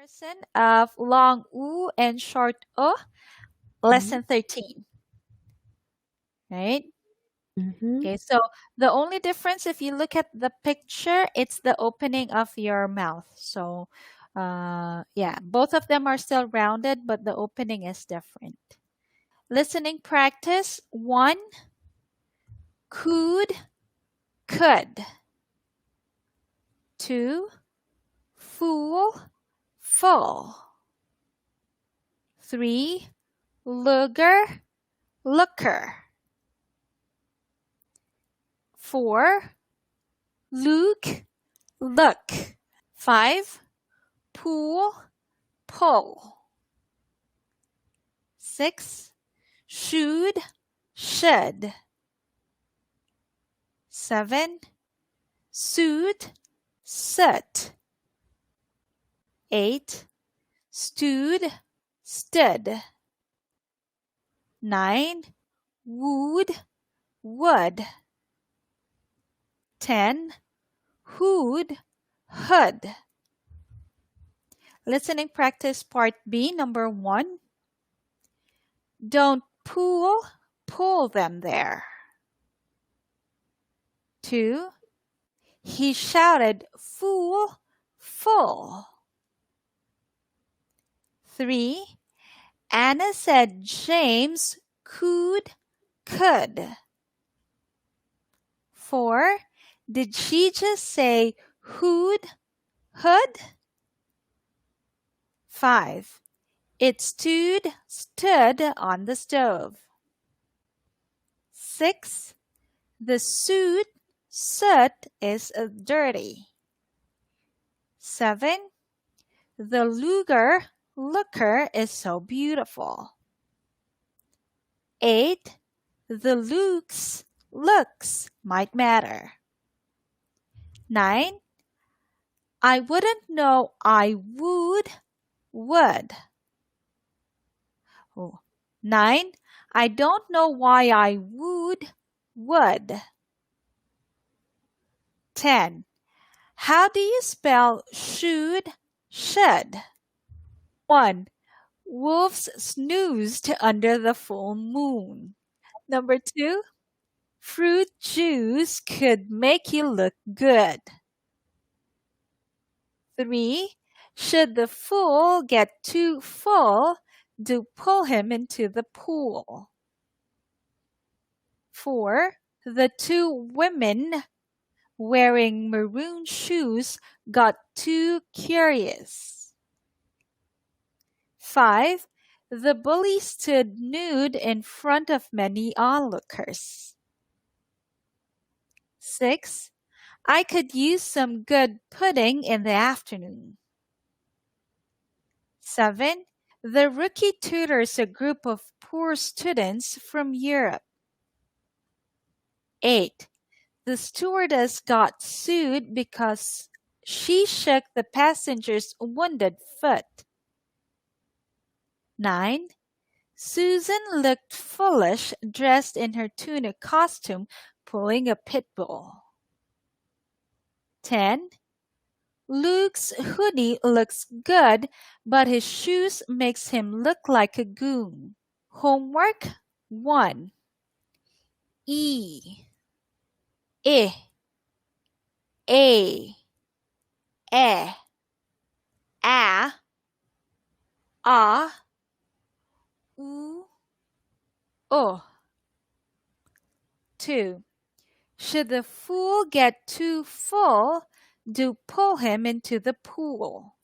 comparison of long U and short O, Mhm. lesson 13, right? Mhm. Okay, so the only difference, if you look at the picture, it's the opening of your mouth. So, yeah, both of them are still rounded, but the opening is different. Listening practice one, could, could. Two, fool, full. Three, looger, looker. Four, Luke, look. Five, pool, pull. Six, should, should. Seven, suit, soot. Eight, stood, stood. Nine, would, would. 10, hood, hood. Listening practice part B, number 1. Don't pull them there. 2. He shouted, fool, full. 3. Anna said James could. 4. Did she just say hood? 5. It stood on the stove. 6. The soot is dirty. 7. The looker is so beautiful. 8. The looks might matter. 9. I wouldn't know I would. 9. I don't know why I would. 10. How do you spell should? 1. Wolves snoozed under the full moon. Number 2. Fruit juice could make you look good. 3. Should the fool get too full, do pull him into the pool. 4. The 2 women wearing maroon shoes got too curious. 5. The bully stood nude in front of many onlookers. 6. I could use some good pudding in the afternoon. 7. The rookie tutors a group of poor students from Europe. 8. The stewardess got sued because she shook the passenger's wounded foot. 9. Susan looked foolish dressed in her tuna costume pulling a pit bull. 10. Luke's hoodie looks good, but his shoes makes him look like a goon. Homework 1. E, I, A, E, A, U, O. 2. Should the fool get too full, do pull him into the pool.